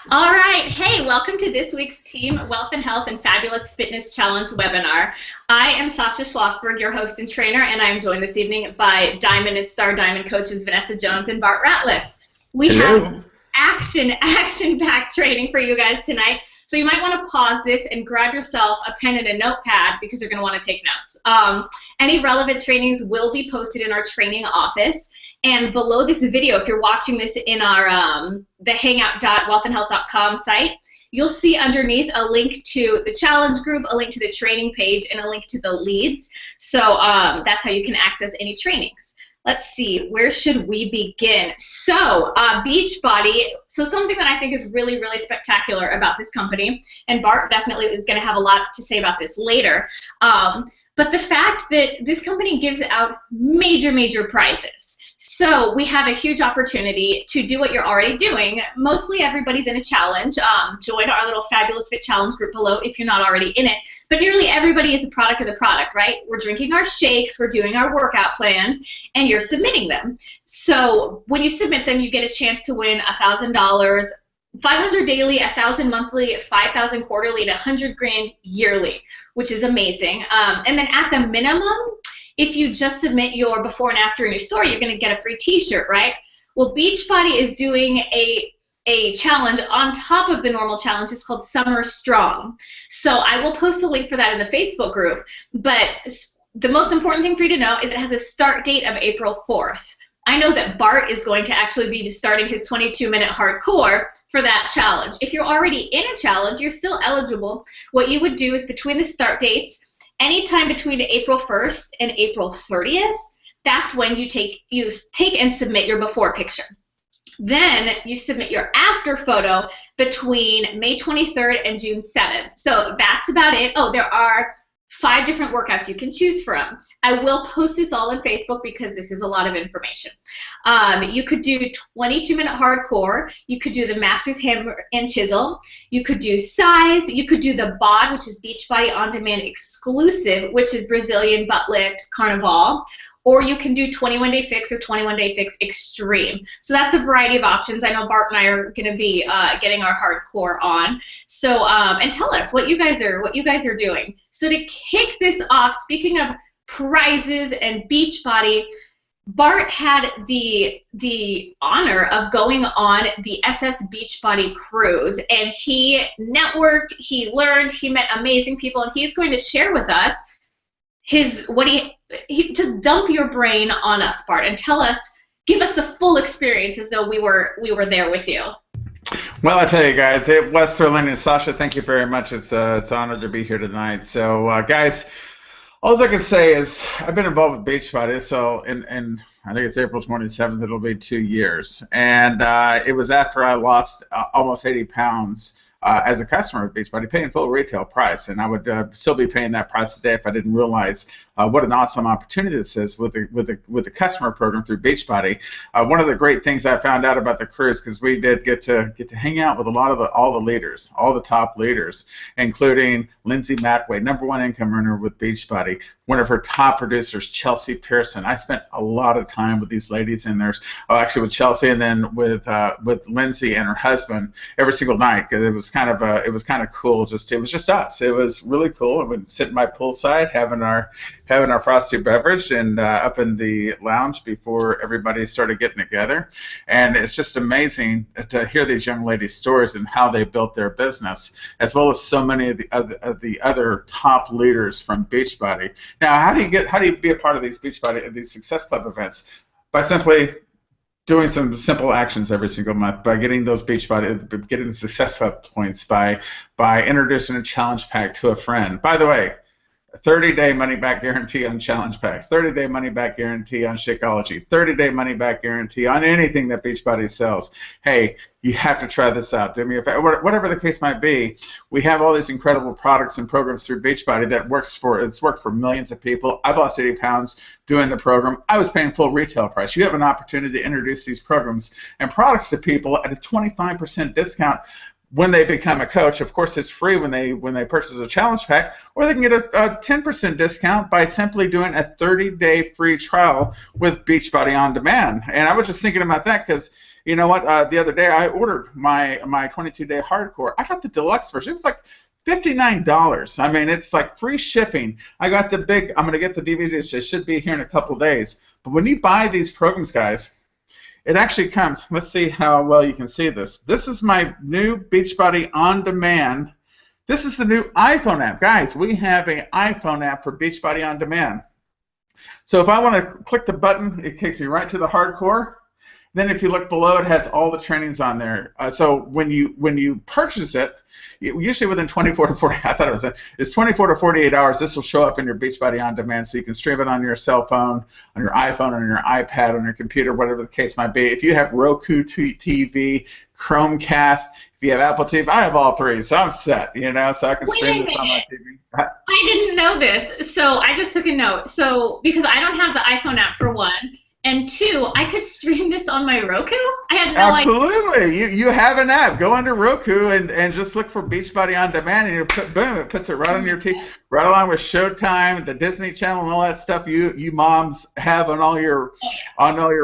All right. Hey, welcome to this week's Team Wealth and Health and Fabulous Fitness Challenge webinar. I am Sasha Schlossberg, your host and trainer, and I am joined this evening by Diamond and Star Diamond coaches Vanessa Jones and Bart Ratliff. We Hello. have action-packed training for you guys tonight. So you might want to pause this and grab yourself a pen and a notepad because you're going to want to take notes. Any relevant trainings will be posted in our training office. And below this video, if you're watching this in our the hangout.wealthandhealth.com site, you'll see underneath a link to the challenge group, a link to the training page, and a link to the leads. So that's how you can access any trainings. Let's see, where should we begin? So Beachbody, so something that I think is really, really spectacular about this company, and Bart definitely is going to have a lot to say about this later, but the fact that this company gives out major prizes. So we have a huge opportunity to do what you're already doing. Mostly everybody's in a challenge. Join our little Fabulous Fit Challenge group below if you're not already in it. But nearly everybody is a product of the product, right? We're drinking our shakes, we're doing our workout plans, and you're submitting them. So when you submit them, you get a chance to win $1,000, 500 daily, 1,000 monthly, 5,000 quarterly, and 100 grand yearly, which is amazing. And then at the minimum, if you just submit your before and after in your story, you're going to get a free t-shirt, right? Well, Beachbody is doing a challenge on top of the normal challenge. It's called Summer Strong. So I will post a link for that in the Facebook group. But the most important thing for you to know is it has a start date of April 4th. I know that Bart is going to actually be starting his 22-minute hardcore for that challenge. If you're already in a challenge, you're still eligible. What you would do is between the start dates, anytime between April 1st and April 30th, that's when you take and submit your before picture. Then you submit your after photo between May 23rd and June 7th. So that's about it. Oh, there are 5 different workouts you can choose from. I will post this all on Facebook because this is a lot of information. You could do 22-minute hardcore. You could do the Masters Hammer and Chisel. You could do size. You could do the BOD, which is Beachbody On Demand Exclusive, which is Brazilian Butt Lift Carnival. Or you can do 21-day fix or 21-day fix extreme. So that's a variety of options. I know Bart and I are going to be getting our hardcore on. So and tell us what you guys are doing. So to kick this off, speaking of prizes and Beachbody, Bart had the honor of going on the SS Beachbody cruise, and he networked, he learned, he met amazing people, and he's going to share with us just dump your brain on us, Bart, and give us the full experience as though we were there with you. Well, I tell you guys, it was thrilling, and Sasha, thank you very much. It's an honor to be here tonight. So, guys, all I can say is I've been involved with Beachbody, so in I think it's April 27th, it'll be 2 years, and it was after I lost almost 80 pounds. As a customer of Beachbody, paying full retail price, and I would still be paying that price today if I didn't realize what an awesome opportunity this is with the customer program through Beachbody. One of the great things I found out about the cruise, because we did get to hang out with a lot of all the leaders, all the top leaders, including Lindsay Matway, #1 income earner with Beachbody, one of her top producers, Chelsea Pearson. I spent a lot of time with these ladies, and actually with Chelsea, and then with Lindsay and her husband every single night, because it was kind of cool. It was just us. It was really cool. I would sit in my poolside having our frosty beverage and up in the lounge before everybody started getting together. And it's just amazing to hear these young ladies' stories and how they built their business, as well as so many of the other top leaders from Beachbody. Now, how do you be a part of these Success Club events? By simply doing some simple actions every single month, by getting those getting the Success Club points, by introducing a challenge pack to a friend. By the way, a 30-day money-back guarantee on challenge packs, 30-day money-back guarantee on Shakeology, 30-day money-back guarantee on anything that Beachbody sells. Hey, you have to try this out. Do me a favor. Whatever the case might be, we have all these incredible products and programs through Beachbody that it's worked for millions of people. I've lost 80 pounds doing the program. I was paying full retail price. You have an opportunity to introduce these programs and products to people at a 25% discount when they become a coach. Of course, it's free when they purchase a challenge pack, or they can get a 10% discount by simply doing a 30-day free trial with Beachbody On Demand. And I was just thinking about that because You know what? The other day I ordered my 22-day hardcore. I got the deluxe version. It was like $59. I mean, it's like free shipping. I got the big. I'm gonna get the DVDs. It should be here in a couple days. But when you buy these programs, guys, it actually comes. Let's see how well you can see this. This is my new Beachbody On Demand. This is the new iPhone app. Guys, we have an iPhone app for Beachbody On Demand. So if I want to click the button, it takes me right to the hardcore. Then if you look below, it has all the trainings on there. So when you purchase it, usually within 24 to 40, I thought it was it's 24 to 48 hours. This will show up in your Beachbody On Demand, so you can stream it on your cell phone, on your iPhone, on your iPad, on your computer, whatever the case might be. If you have Roku TV, Chromecast, if you have Apple TV, I have all three, so I'm set. You know, so I can stream this on my TV. I didn't know this, so I just took a note. So because I don't have the iPhone app for one. And two, I could stream this on my Roku? I had no idea. Absolutely. You have an app. Go under Roku and just look for Beachbody On Demand, and you put, boom, it puts it right on your TV, right along with Showtime, the Disney Channel, and all that stuff you moms have on all your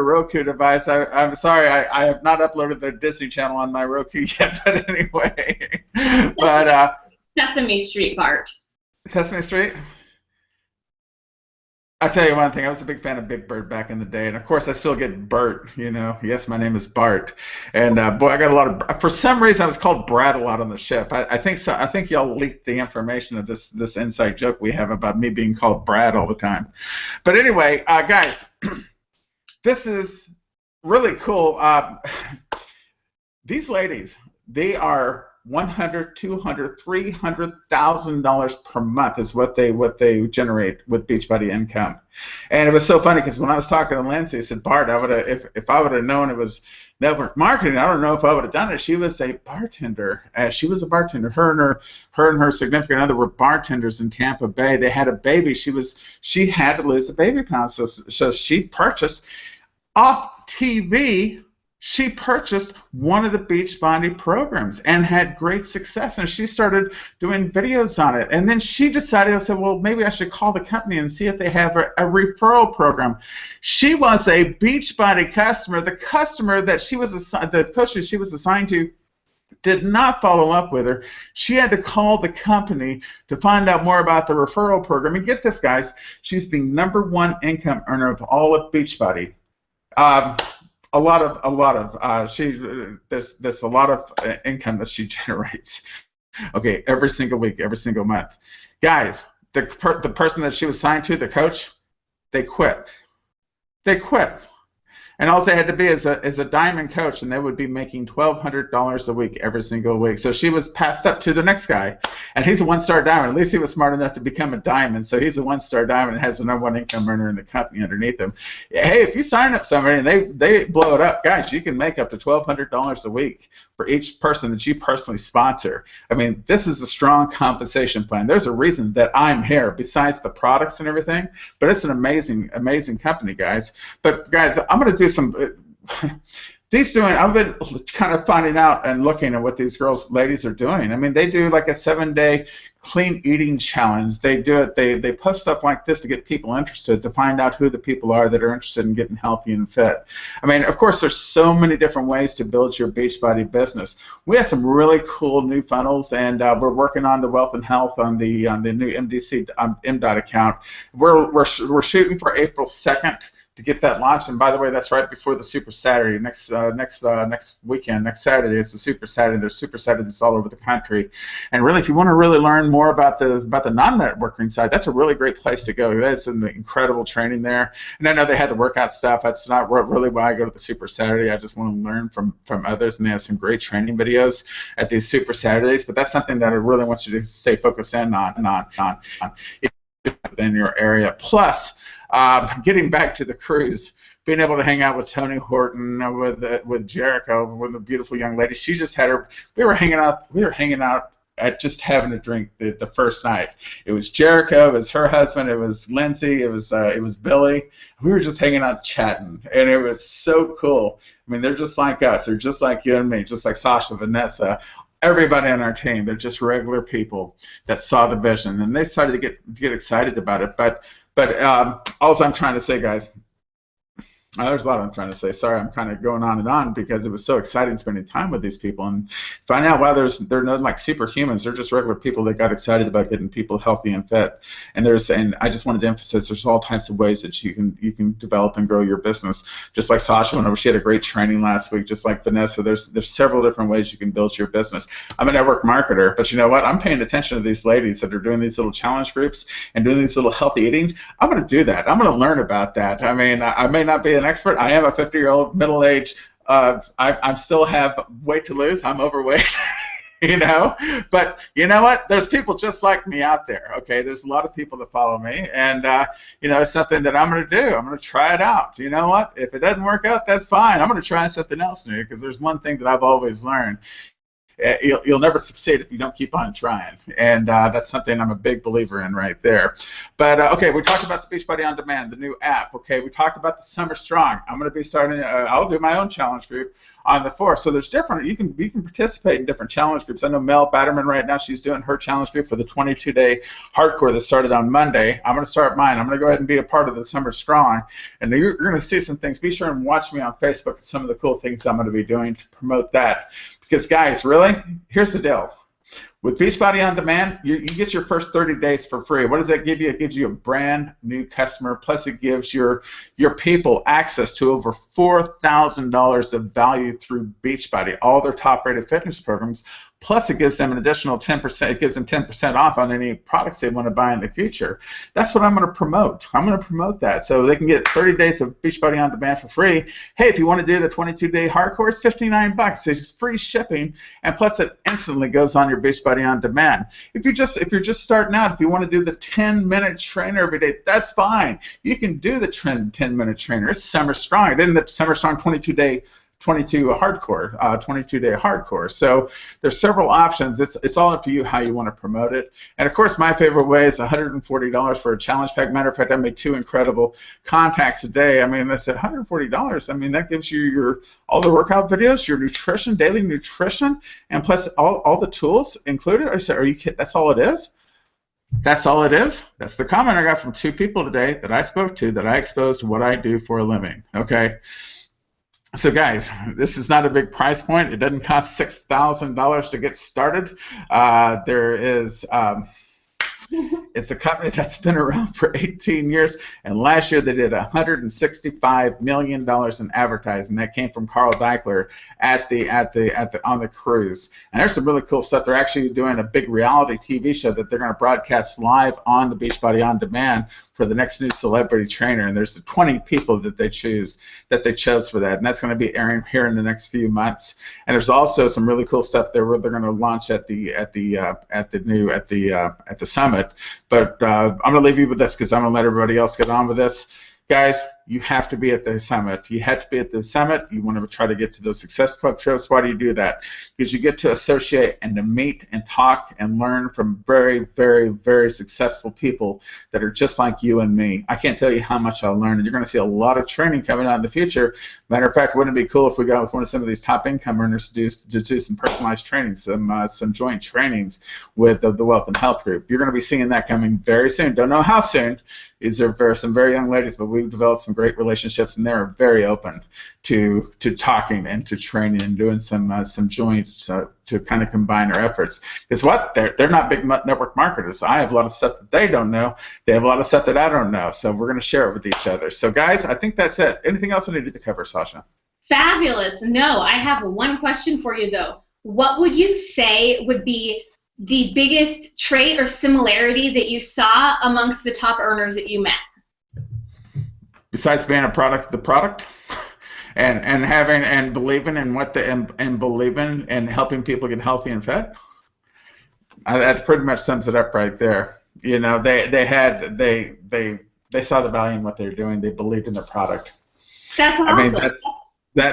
Roku device. I'm sorry, I have not uploaded the Disney Channel on my Roku yet, but anyway. Sesame Street, Bart. Sesame Street? I'll tell you one thing. I was a big fan of Big Bird back in the day, and of course I still get Bert. You know, yes, my name is Bart, and boy, I got a lot of. For some reason, I was called Brad a lot on the ship. I think so. I think y'all leaked the information of this inside joke we have about me being called Brad all the time. But anyway, guys, this is really cool. These ladies, they are $100,000, $200,000, $300,000 per month is what they generate with Beachbody income. And it was so funny because when I was talking to Lindsay, I said, Bart, if I would have known it was network marketing, I don't know if I would have done it. She was a bartender. She was a bartender. Her and her significant other were bartenders in Tampa Bay. They had a baby. She had to lose the baby pounds, so she purchased off TV. She purchased one of the Beachbody programs and had great success, and she started doing videos on it. And then she decided, I said, well, maybe I should call the company and see if they have a referral program. She was a Beachbody customer. The customer that the coach that she was assigned to did not follow up with her. She had to call the company to find out more about the referral program. And get this, guys, she's the #1 income earner of all of Beachbody. There's a lot of income that she generates. Okay, every single week, every single month. Guys, the person that she was signed to, the coach, they quit. They quit. And all they had to be is a diamond coach, and they would be making $1,200 a week every single week. So she was passed up to the next guy, and he's a one-star diamond. At least he was smart enough to become a diamond. So he's a one-star diamond and has the #1 income earner in the company underneath him. Hey, if you sign up somebody and they blow it up, guys, you can make up to $1,200 a week for each person that you personally sponsor. I mean, this is a strong compensation plan. There's a reason that I'm here, besides the products and everything. But it's an amazing, amazing company, guys. But guys, I'm going to do some. I've been kind of finding out and looking at what these ladies are doing. I mean, they do like a 7-day clean eating challenge. They do it. They post stuff like this to get people interested, to find out who the people are that are interested in getting healthy and fit. I mean, of course, there's so many different ways to build your Beachbody business. We have some really cool new funnels, and we're working on the wealth and health on the new MDC MDOT account. We're shooting for April 2nd. To get that launched. And by the way, that's right before the Super Saturday. Next weekend, next Saturday is the Super Saturday. There's Super Saturdays all over the country. And really, if you want to really learn more about the non-networking side, that's a really great place to go. That's an incredible training there. And I know they had the workout stuff. That's not really why I go to the Super Saturday. I just want to learn from others, and they have some great training videos at these Super Saturdays. But that's something that I really want you to stay focused in on in your area. Plus, getting back to the cruise, being able to hang out with Tony Horton, with Jericho, with a beautiful young lady. She just had her. We were hanging out at just having a drink the first night. It was Jericho, it was her husband, it was Lindsay, it was Billy. We were just hanging out chatting, and it was so cool. I mean, they're just like us. They're just like you and me, just like Sasha, Vanessa. Everybody on our team, they're just regular people that saw the vision, and they started to get excited about it. But all I'm trying to say, guys, There's a lot I'm trying to say. Sorry, I'm kind of going on and on because it was so exciting spending time with these people and find out why they're not like superhumans. They're just regular people that got excited about getting people healthy and fit. And I just wanted to emphasize there's all types of ways that you can develop and grow your business. Just like Sasha went over, she had a great training last week. Just like Vanessa, there's several different ways you can build your business. I'm a network marketer, but you know what? I'm paying attention to these ladies that are doing these little challenge groups and doing these little healthy eating. I'm going to do that. I'm going to learn about that. I mean, I may not be an expert. I am a 50-year-old middle-aged. I still have weight to lose. I'm overweight. You know, but you know what? There's people just like me out there. Okay, there's a lot of people that follow me, and you know, it's something that I'm going to do. I'm going to try it out. You know what? If it doesn't work out, that's fine. I'm going to try something else new because there's one thing that I've always learned. You'll never succeed if you don't keep on trying, and that's something I'm a big believer in right there. But okay, we talked about the Beachbody On Demand, the new app. Okay, we talked about the Summer Strong. I'm going to be starting. I'll do my own challenge group on the 4th. So there's different. You can participate in different challenge groups. I know Mel Batterman right now. She's doing her challenge group for the 22-day hardcore that started on Monday. I'm going to start mine. I'm going to go ahead and be a part of the Summer Strong, and you're going to see some things. Be sure and watch me on Facebook. Some of the cool things I'm going to be doing to promote that. Because, guys, really, here's the deal. With Beachbody On Demand, you get your first 30 days for free. What does that give you? It gives you a brand new customer, plus it gives your people access to over $4,000 of value through Beachbody, all their top-rated fitness programs. Plus, it gives them an additional 10%. It gives them 10% off on any products they want to buy in the future. That's what I'm going to promote. I'm going to promote that so they can get 30 days of Beachbody On Demand for free. Hey, if you want to do the 22-day hardcore, it's $59. It's free shipping, and plus it instantly goes on your Beachbody On Demand. If you're just starting out, if you want to do the 10-minute trainer every day, that's fine. You can do the 10-minute trainer. It's Summer Strong. Then the Summer Strong 22-day 22-day hardcore. So there's several options. It's all up to you how you want to promote it. And of course, my favorite way is $140 for a challenge pack. Matter of fact, I made 2 incredible contacts a day. I mean, that's $140. I mean, that gives you all the workout videos, your nutrition, daily nutrition, and plus all the tools included. Are you kidding? That's all it is? That's all it is? That's the comment I got from 2 people today that I spoke to that I exposed to what I do for a living. Okay. So guys, this is not a big price point. It doesn't cost $6,000 to get started. It's a company that's been around for 18 years, and last year they did $165 million in advertising. That came from Carl Deichler on the cruise. And there's some really cool stuff. They're actually doing a big reality TV show that they're going to broadcast live on the Beachbody On Demand for the next new celebrity trainer, and there's 20 people that they chose for that, and that's going to be airing here in the next few months. And there's also some really cool stuff they're going to launch at the summit. But I'm going to leave you with this because I'm going to let everybody else get on with this. Guys, you have to be at the summit. You have to be at the summit. You want to try to get to those Success Club trips. Why do you do that? Because you get to associate and to meet and talk and learn from very, very, very successful people that are just like you and me. I can't tell you how much I'll learn. And you're going to see a lot of training coming out in the future. Matter of fact, wouldn't it be cool if we got with one of some of these top income earners to do some personalized training, some joint trainings with the Wealth and Health Group. You're going to be seeing that coming very soon. Don't know how soon. These are some very young ladies, but we've developed some great relationships, and they're very open to talking and to training and doing some joints to kind of combine our efforts. Because what? They're not big network marketers. I have a lot of stuff that they don't know. They have a lot of stuff that I don't know. So we're going to share it with each other. So guys, I think that's it. Anything else I needed to cover, Sasha? Fabulous. No, I have one question for you, though. What would you say would be the biggest trait or similarity that you saw amongst the top earners that you met? Besides being the product, and having and believing in and believing and helping people get healthy and fit, that pretty much sums it up right there. You know, they saw the value in what they're doing. They believed in the product. That's awesome. I mean, that's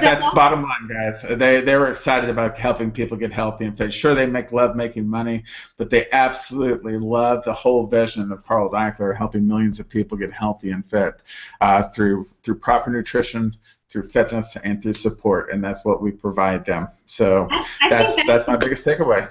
awesome. Bottom line, guys. They were excited about helping people get healthy and fit. Sure, they love making money, but they absolutely love the whole vision of Carl Deichler helping millions of people get healthy and fit through proper nutrition, through fitness, and through support, and that's what we provide them. So that's my biggest takeaway.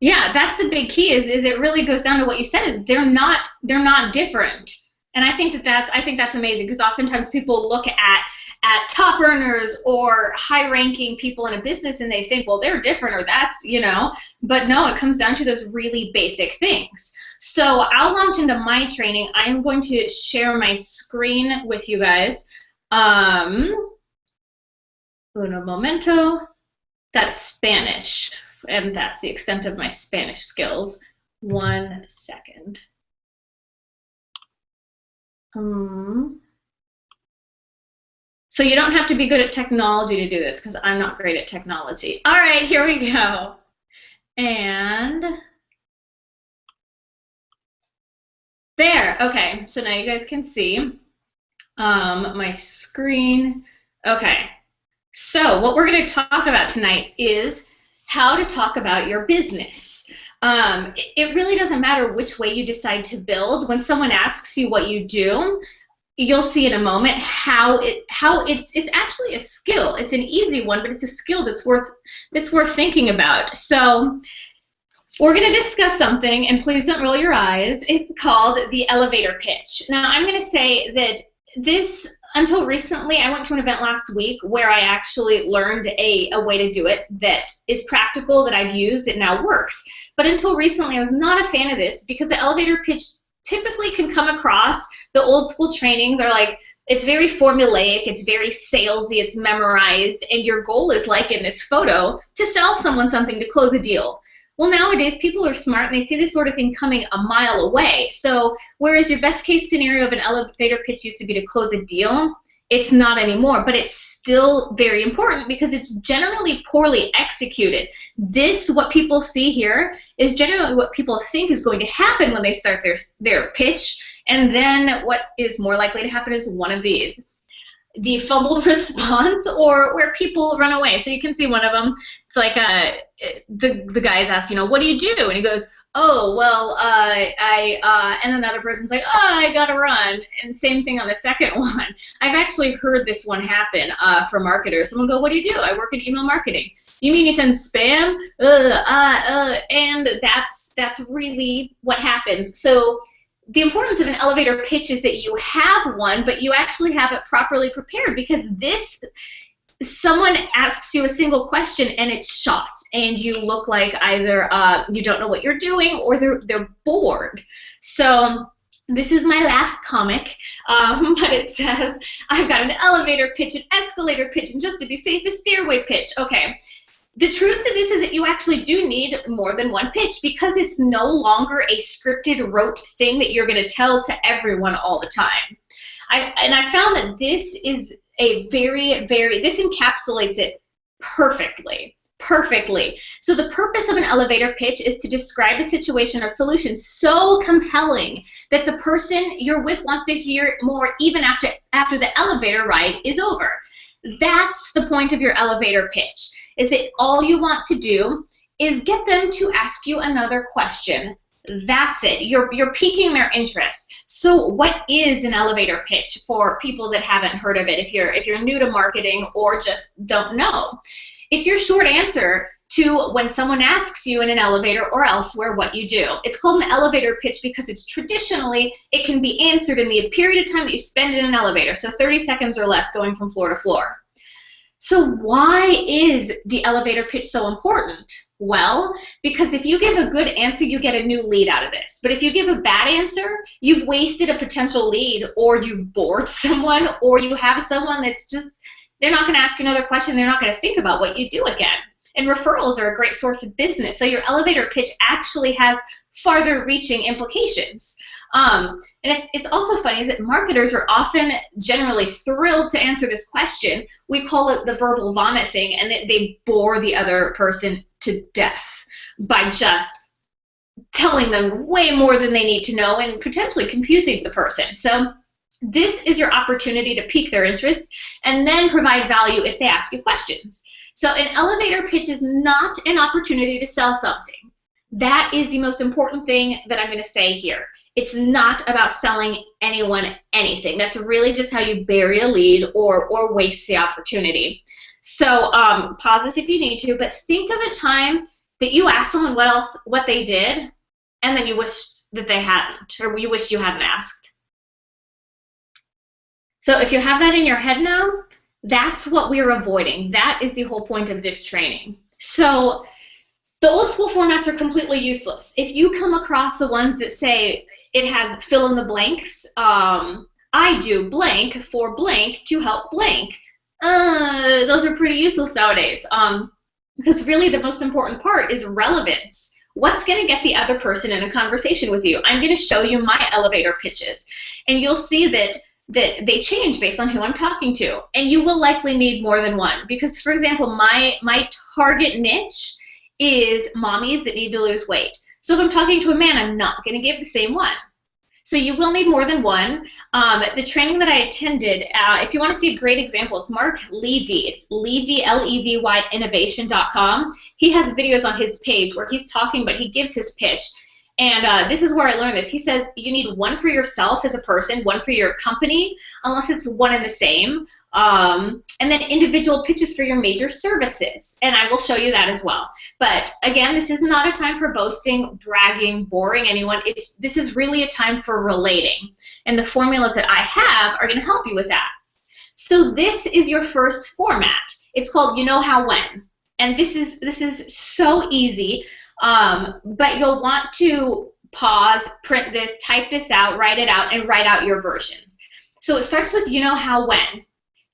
Yeah, that's the big key. Is it really goes down to what you said. They're not different. And I think that's amazing because oftentimes people look at at top earners or high-ranking people in a business, and they think, well, they're different, or that's, you know, but no, it comes down to those really basic things. So I'll launch into my training. I'm going to share my screen with you guys. Uno momento. That's Spanish, and that's the extent of my Spanish skills. 1 second. So you don't have to be good at technology to do this, because I'm not great at technology. All right, here we go. And there. Okay, so now you guys can see my screen. Okay, so what we're going to talk about tonight is how to talk about your business. It really doesn't matter which way you decide to build. When someone asks you what you do, you'll see in a moment how it's actually a skill. It's an easy one, but it's a skill that's worth thinking about. So we're going to discuss something, and please don't roll your eyes. It's called the elevator pitch. Now, I'm going to say that this, until recently, I went to an event last week where I actually learned a way to do it that is practical, that I've used, it now works. But until recently, I was not a fan of this, because the elevator pitch typically can come across, the old school trainings are like, it's very formulaic, it's very salesy, it's memorized, and your goal is, like in this photo, to sell someone something, to close a deal. Well, nowadays, people are smart, and they see this sort of thing coming a mile away. So whereas your best case scenario of an elevator pitch used to be to close a deal, it's not anymore, but it's still very important because it's generally poorly executed. This, what people see here, is generally what people think is going to happen when they start their pitch, and then what is more likely to happen is one of these. The fumbled response, or where people run away. So you can see one of them, it's like the guy's asked, you know, what do you do? And he goes, oh, well, and then the other person's like, oh, I gotta run. And same thing on the second one. I've actually heard this one happen for marketers. Someone go, what do you do? I work in email marketing. You mean you send spam? And that's really what happens. So the importance of an elevator pitch is that you have one, but you actually have it properly prepared, because someone asks you a single question and it's shots, and you look like either you don't know what you're doing, or they're bored. So this is my last comic, but it says, I've got an elevator pitch, an escalator pitch, and just to be safe, a stairway pitch. Okay. The truth to this is that you actually do need more than one pitch, because it's no longer a scripted, rote thing that you're going to tell to everyone all the time. I found that this is a this encapsulates it perfectly. So the purpose of an elevator pitch is to describe a situation or solution so compelling that the person you're with wants to hear more even after the elevator ride is over. That's the point of your elevator pitch, is that all you want to do is get them to ask you another question. That's it. You're piquing their interest. So what is an elevator pitch for people that haven't heard of it, if you're new to marketing or just don't know? It's your short answer to when someone asks you in an elevator or elsewhere what you do. It's called an elevator pitch because it's traditionally, it can be answered in the period of time that you spend in an elevator, so 30 seconds or less going from floor to floor. So why is the elevator pitch so important? Well, because if you give a good answer, you get a new lead out of this. But if you give a bad answer, you've wasted a potential lead, or you've bored someone, or you have someone that's just, they're not going to ask you another question, they're not going to think about what you do again. And referrals are a great source of business. So your elevator pitch actually has farther reaching implications. And it's also funny is that marketers are often generally thrilled to answer this question. We call it the verbal vomit thing, and they bore the other person to death by just telling them way more than they need to know and potentially confusing the person. So this is your opportunity to pique their interest and then provide value if they ask you questions. So an elevator pitch is not an opportunity to sell something. That is the most important thing that I'm going to say here. It's not about selling anyone anything. That's really just how you bury a lead or waste the opportunity. So pause this if you need to, but think of a time that you asked someone what they did, and then you wished that they hadn't, or you wished you hadn't asked. So if you have that in your head now, That's what we're avoiding. That is the whole point of this training. So the old school formats are completely useless. If you come across the ones that say it has fill in the blanks, I do blank for blank to help blank, those are pretty useless nowadays. Because really the most important part is relevance. What's going to get the other person in a conversation with you? I'm going to show you my elevator pitches, and you'll see that they change based on who I'm talking to. And you will likely need more than one because, for example, my target niche is mommies that need to lose weight. So if I'm talking to a man, I'm not going to give the same one. So you will need more than one. The training that I attended, if you want to see a great example, it's Mark Levy. It's Levy, Levy, innovation.com. He has videos on his page where he's talking, but he gives his pitch. And this is where I learned this. He says you need one for yourself as a person, one for your company, unless it's one and the same, and then individual pitches for your major services. And I will show you that as well. But again, this is not a time for boasting, bragging, boring anyone. This is really a time for relating. And the formulas that I have are going to help you with that. So this is your first format. It's called You Know How When. And this is so easy. But you'll want to pause, print this, type this out, write it out, and write out your versions. So it starts with you know how when.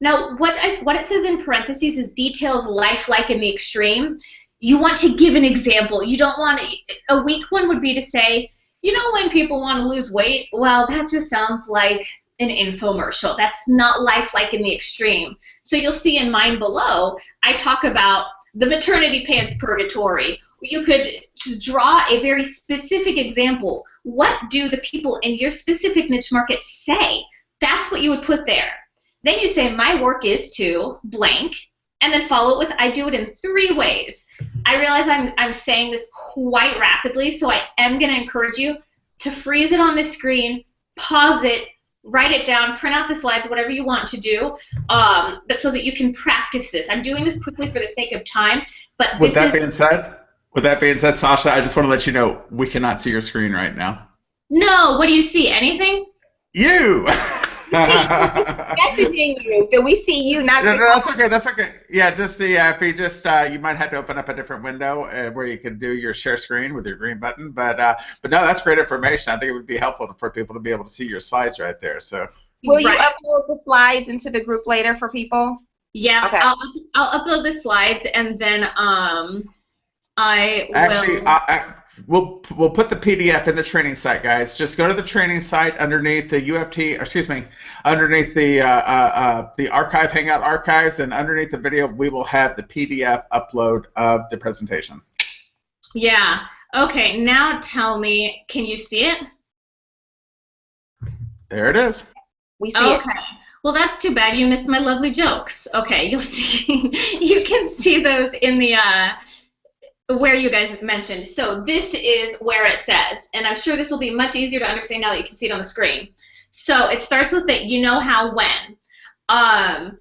Now, what it says in parentheses is details life like in the extreme. You want to give an example. You don't want a weak one would be to say, you know when people want to lose weight? Well, that just sounds like an infomercial. That's not life like in the extreme. So you'll see in mine below, I talk about the maternity pants purgatory. You could just draw a very specific example. What do the people in your specific niche market say? That's what you would put there. Then you say, my work is to blank, and then follow it with, I do it in 3 ways. I realize I'm saying this quite rapidly, so I am going to encourage you to freeze it on the screen, pause it, write it down, print out the slides, whatever you want to do, but so that you can practice this. I'm doing this quickly for the sake of time, but with that being said, Sasha, I just want to let you know we cannot see your screen right now. No, what do you see? Anything? You. Messaging you. Do we see you? Not no, that's okay. That's okay. Yeah, just see if you just you might have to open up a different window where you can do your share screen with your green button. But no, that's great information. I think it would be helpful for people to be able to see your slides right there. So will you upload the slides into the group later for people? Yeah, okay. I'll upload the slides and then I will. We'll put the PDF in the training site, guys. Just go to the training site underneath the UFT, or excuse me, underneath the archive, Hangout archives, and underneath the video, we will have the PDF upload of the presentation. Yeah. Okay. Now tell me, can you see it? There it is. We see it. Okay. Well, that's too bad. You missed my lovely jokes. Okay. You'll see. You can see those in the. Where you guys mentioned. So this is where it says, and I'm sure this will be much easier to understand now that you can see it on the screen. So it starts with that you know how when. And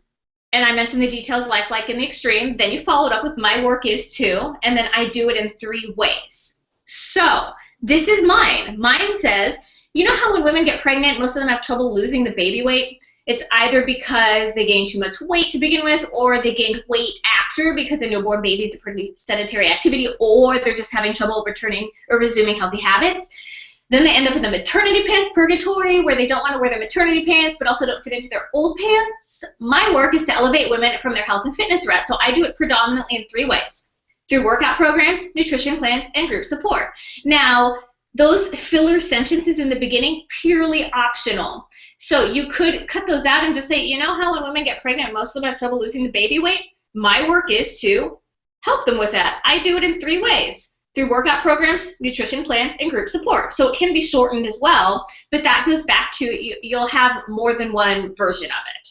I mentioned the details life like in the extreme. Then you follow it up with my work is to, and then I do it in 3 ways. So this is mine. Mine says, you know how when women get pregnant, most of them have trouble losing the baby weight? It's either because they gained too much weight to begin with, or they gained weight after because a newborn baby is a pretty sedentary activity, or they're just having trouble returning or resuming healthy habits. Then they end up in the maternity pants purgatory where they don't want to wear their maternity pants but also don't fit into their old pants. My work is to elevate women from their health and fitness rut, so I do it predominantly in 3 ways. Through workout programs, nutrition plans, and group support. Now, those filler sentences in the beginning, purely optional. So you could cut those out and just say, you know how when women get pregnant, most of them have trouble losing the baby weight? My work is to help them with that. I do it in 3 ways. Through workout programs, nutrition plans, and group support. So it can be shortened as well, but that goes back to you'll have more than one version of it.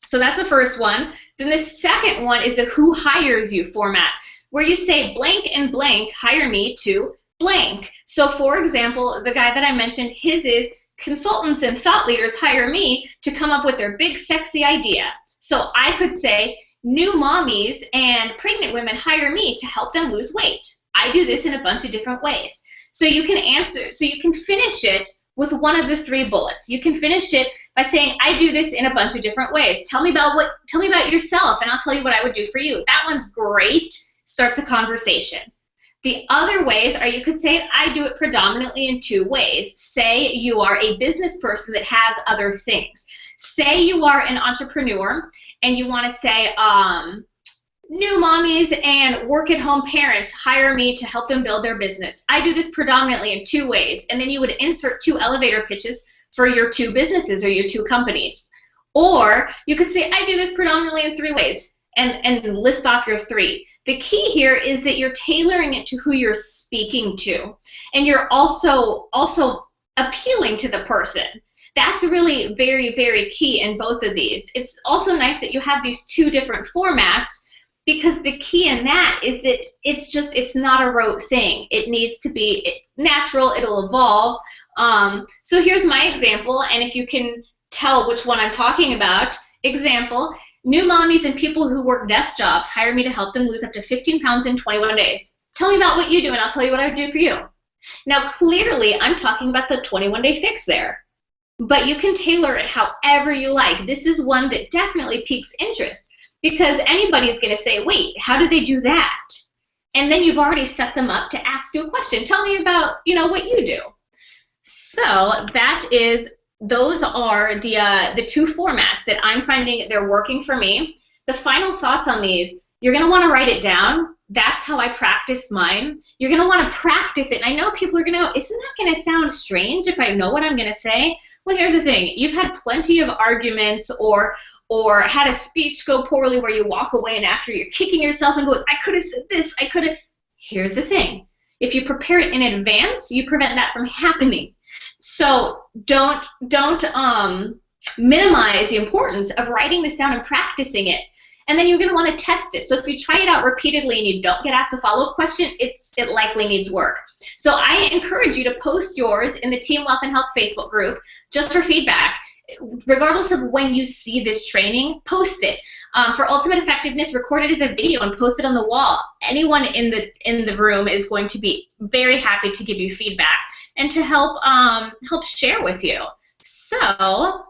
So that's the first one. Then the second one is the who hires you format, where you say blank and blank hire me to blank. So for example, the guy that I mentioned, his is consultants and thought leaders hire me to come up with their big sexy idea. So I could say new mommies and pregnant women hire me to help them lose weight. I do this in a bunch of different ways. So you can finish it with one of the 3 bullets. You can finish it by saying, I do this in a bunch of different ways. Tell me about yourself, and I'll tell you what I would do for you. That one's great. Starts a conversation. The other ways are, you could say, I do it predominantly in 2 ways. Say you are a business person that has other things. Say you are an entrepreneur and you want to say, new mommies and work-at-home parents hire me to help them build their business. I do this predominantly in 2 ways. And then you would insert 2 elevator pitches for your 2 businesses or your 2 companies. Or you could say, I do this predominantly in 3 ways, and list off your 3. The key here is that you're tailoring it to who you're speaking to, and you're also appealing to the person. That's really very, very key in both of these. It's also nice that you have these 2 different formats, because the key in that is that it's not a rote thing. It needs to be natural. It'll evolve. So here's my example, and if you can tell which one I'm talking about. Example: new mommies and people who work desk jobs hire me to help them lose up to 15 pounds in 21 days. Tell me about what you do, and I'll tell you what I would do for you. Now, clearly, I'm talking about the 21-day fix there, but you can tailor it however you like. This is one that definitely piques interest, because anybody's going to say, wait, how do they do that? And then you've already set them up to ask you a question. Tell me about, what you do. So those are the 2 formats that I'm finding they're working for me. The final thoughts on these, you're going to want to write it down. That's how I practice mine. You're going to want to practice it. And I know people are going to go, isn't that going to sound strange if I know what I'm going to say? Well, here's the thing. You've had plenty of arguments or had a speech go poorly where you walk away and after you're kicking yourself and going, I could have said this, I could have. Here's the thing. If you prepare it in advance, you prevent that from happening. So don't minimize the importance of writing this down and practicing it. And then you're going to want to test it. So if you try it out repeatedly and you don't get asked a follow-up question, it likely needs work. So I encourage you to post yours in the Team Wealth and Health Facebook group just for feedback. Regardless of when you see this training, post it. For ultimate effectiveness, record it as a video and post it on the wall. Anyone in the room is going to be very happy to give you feedback and to help share with you. So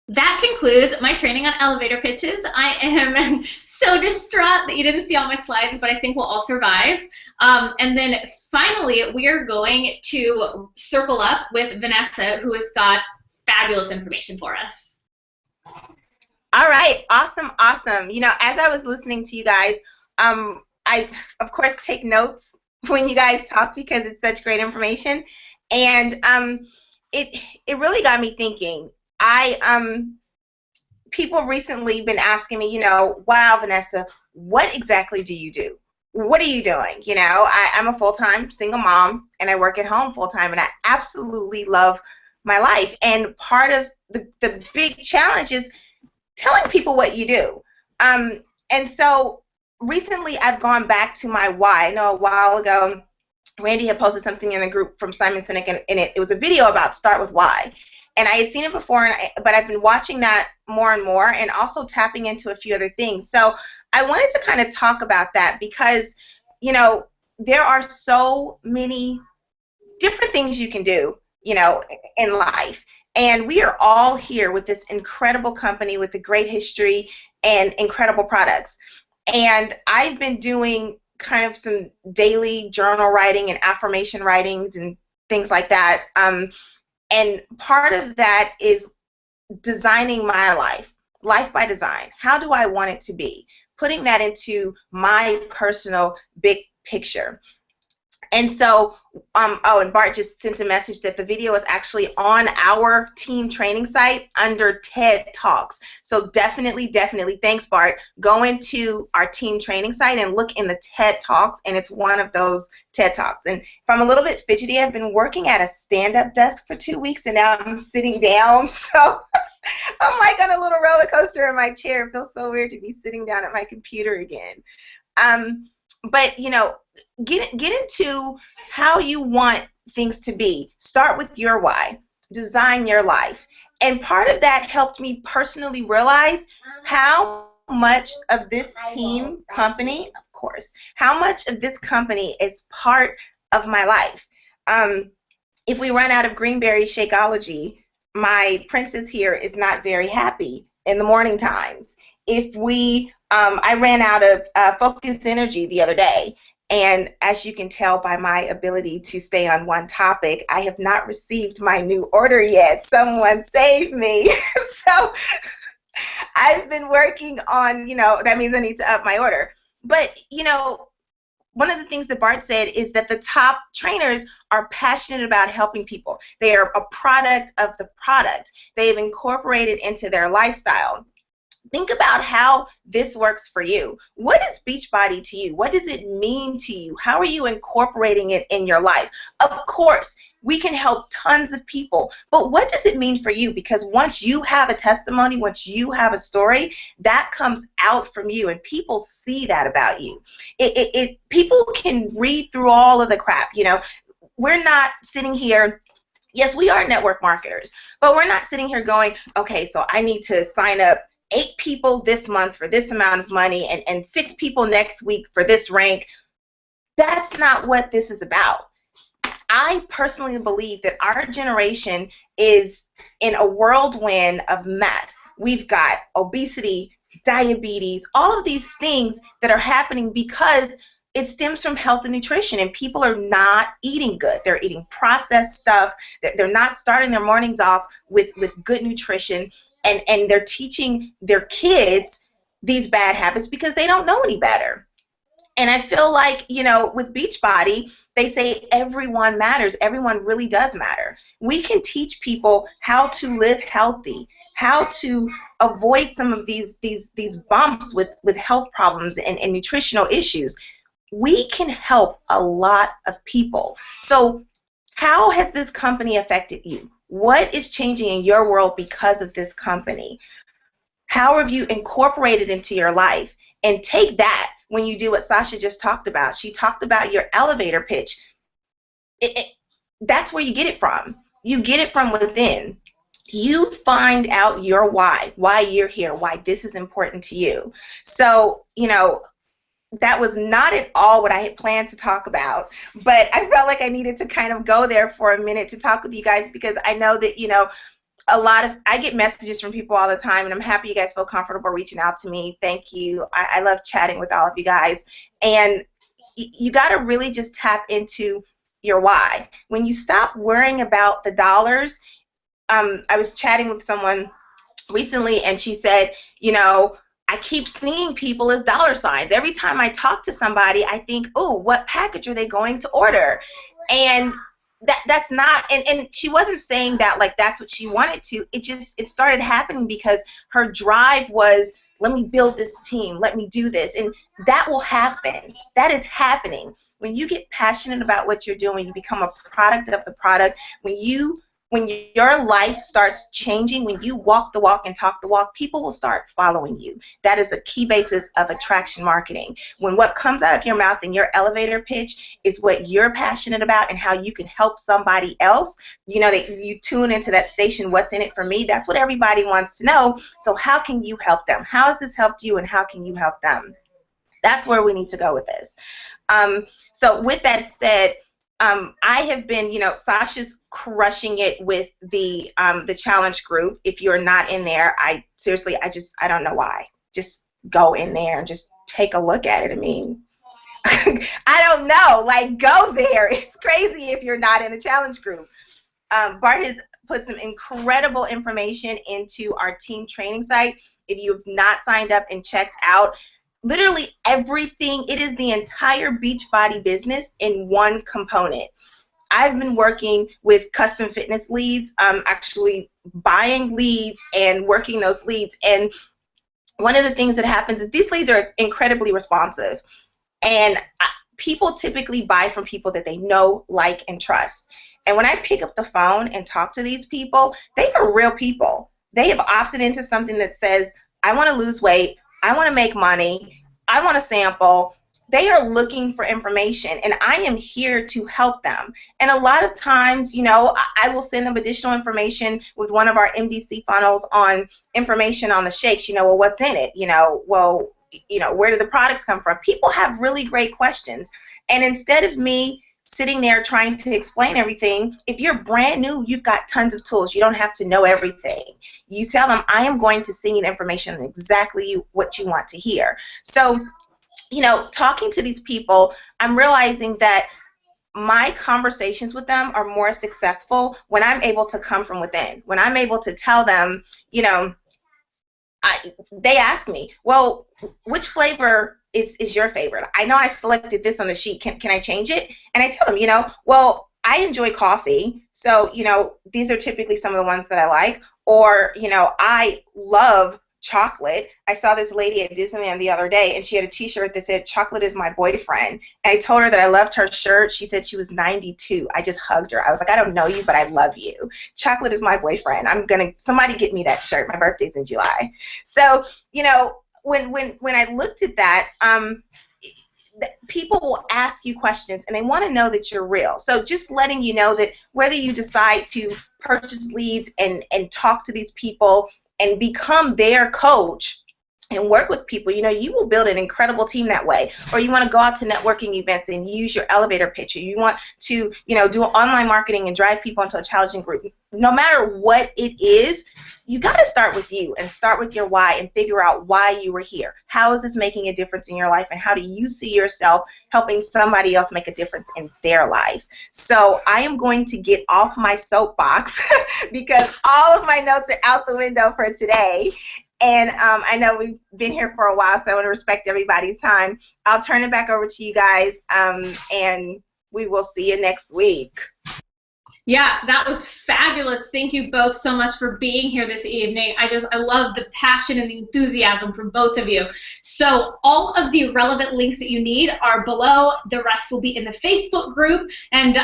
that concludes my training on elevator pitches. I am so distraught that you didn't see all my slides, but I think we'll all survive. And then finally, we are going to circle up with Vanessa, who has got fabulous information for us. All right, awesome. As I was listening to you guys, I of course take notes when you guys talk because it's such great information, and it really got me thinking. People recently been asking me, wow, Vanessa, what exactly do you do? What are you doing? I'm a full-time single mom, and I work at home full-time, and I absolutely love my life. And part of the big challenge is telling people what you do. And so recently I've gone back to my why. I know a while ago Randy had posted something in a group from Simon Sinek, and it was a video about start with why. And I had seen it before, but I've been watching that more and more and also tapping into a few other things. So I wanted to kind of talk about that because, there are so many different things you can do, in life. And we are all here with this incredible company with a great history and incredible products. And I've been doing kind of some daily journal writing and affirmation writings and things like that. And part of that is designing my life by design. How do I want it to be? Putting that into my personal big picture. And so, and Bart just sent a message that the video is actually on our team training site under TED Talks. So definitely, thanks, Bart. Go into our team training site and look in the TED Talks, and it's one of those TED Talks. And if I'm a little bit fidgety, I've been working at a stand-up desk for 2 weeks, and now I'm sitting down. So I'm like on a little roller coaster in my chair. It feels so weird to be sitting down at my computer again. But, get into how you want things to be. Start with your why. Design your life. And part of that helped me personally realize how much of this team company, of course, how much of this company is part of my life. If we run out of Greenberry Shakeology, my princess here is not very happy in the morning times. If we, I ran out of focused energy the other day, and as you can tell by my ability to stay on one topic, I have not received my new order yet. Someone save me. So I've been working on, that means I need to up my order. But, one of the things that Bart said is that the top trainers are passionate about helping people. They are a product of the product. They've incorporated into their lifestyle. Think about how this works for you. What is Beachbody to you? What does it mean to you? How are you incorporating it in your life? Of course, we can help tons of people, but what does it mean for you? Because once you have a testimony, once you have a story, that comes out from you, and people see that about you. People can read through all of the crap. We're not sitting here. Yes, we are network marketers, but we're not sitting here going, okay, so I need to sign up 8 people this month for this amount of money and 6 people next week for this rank. That's not what this is about. I personally believe that our generation is in a whirlwind of mess. We've got obesity, diabetes, all of these things that are happening because it stems from health and nutrition, and people are not eating good. They're eating processed stuff. They're not starting their mornings off with good nutrition, and they're teaching their kids these bad habits because they don't know any better. And I feel like, with Beachbody, they say everyone matters. Everyone really does matter. We can teach people how to live healthy, how to avoid some of these bumps with health problems and nutritional issues. We can help a lot of people. So how has this company affected you? What is changing in your world because of this company? How have you incorporated into your life? And take that when you do what Sasha just talked about. She talked about your elevator pitch. That's where you get it from. You get it from within. You find out your why you're here, why this is important to you. So, that was not at all what I had planned to talk about, but I felt like I needed to kind of go there for a minute to talk with you guys, because I know that, I get messages from people all the time, and I'm happy you guys feel comfortable reaching out to me. Thank you. I love chatting with all of you guys. And you got to really just tap into your why. When you stop worrying about the dollars, I was chatting with someone recently, and she said, I keep seeing people as dollar signs. Every time I talk to somebody, I think, oh, what package are they going to order? And that's not, and she wasn't saying that like that's what she wanted to. It started happening because her drive was, let me build this team, let me do this, and that will happen. That is happening. When you get passionate about what you're doing, you become a product of the product. When your life starts changing, when you walk the walk and talk the walk, people will start following you. That is a key basis of attraction marketing. When what comes out of your mouth in your elevator pitch is what you're passionate about and how you can help somebody else, you tune into that station, what's in it for me, that's what everybody wants to know. So how can you help them? How has this helped you, and how can you help them? That's where we need to go with this. So with that said, I have been, Sasha's crushing it with the challenge group. If you're not in there, I don't know why. Just go in there and just take a look at it. I mean, I don't know, like, go there. It's crazy if you're not in the challenge group. Bart has put some incredible information into our team training site. If you have not signed up and checked out, literally everything, it is the entire Beachbody business in one component. I've been working with custom fitness leads, actually buying leads and working those leads. And one of the things that happens is these leads are incredibly responsive. And people typically buy from people that they know, like, and trust. And when I pick up the phone and talk to these people, they are real people. They have opted into something that says, I want to lose weight, I want to make money, I want to sample. They are looking for information, and I am here to help them. And a lot of times, I will send them additional information with one of our MDC funnels on information on the shakes. Well, what's in it? Where do the products come from? People have really great questions. And instead of me sitting there trying to explain everything. If you're brand new, you've got tons of tools. You don't have to know everything. You tell them, I am going to send you the information exactly what you want to hear. So, you know, talking to these people, I'm realizing that my conversations with them are more successful when I'm able to come from within, when I'm able to tell them, you know, they ask me, well, which flavor is your favorite? I know I selected this on the sheet. Can I change it? And I tell them, you know, well, I enjoy coffee, so, you know, these are typically some of the ones that I like. Or, you know, I love chocolate. I saw this lady at Disneyland the other day, and she had a T-shirt that said, "Chocolate is my boyfriend." And I told her that I loved her shirt. She said she was 92. I just hugged her. I was like, I don't know you, but I love you. Chocolate is my boyfriend. Somebody get me that shirt. My birthday's in July. So, you know, when I looked at that, people will ask you questions, and they want to know that you're real. So just letting you know that whether you decide to purchase leads and talk to these people and become their coach and work with people, you know, you will build an incredible team that way. Or you want to go out to networking events and use your elevator pitch. Or you want to, you know, do online marketing and drive people into a challenging group. No matter what it is, you got to start with you and start with your why and figure out why you were here. How is this making a difference in your life, and how do you see yourself helping somebody else make a difference in their life? So I am going to get off my soapbox because all of my notes are out the window for today. And I know we've been here for a while, so I want to respect everybody's time. I'll turn it back over to you guys, and we will see you next week. Yeah, that was fabulous. Thank you both so much for being here this evening. I love the passion and the enthusiasm from both of you. So all of the relevant links that you need are below. The rest will be in the Facebook group. And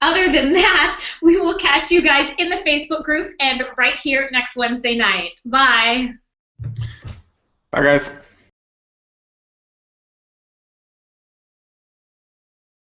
other than that, we will catch you guys in the Facebook group and right here next Wednesday night. Bye. Bye, guys.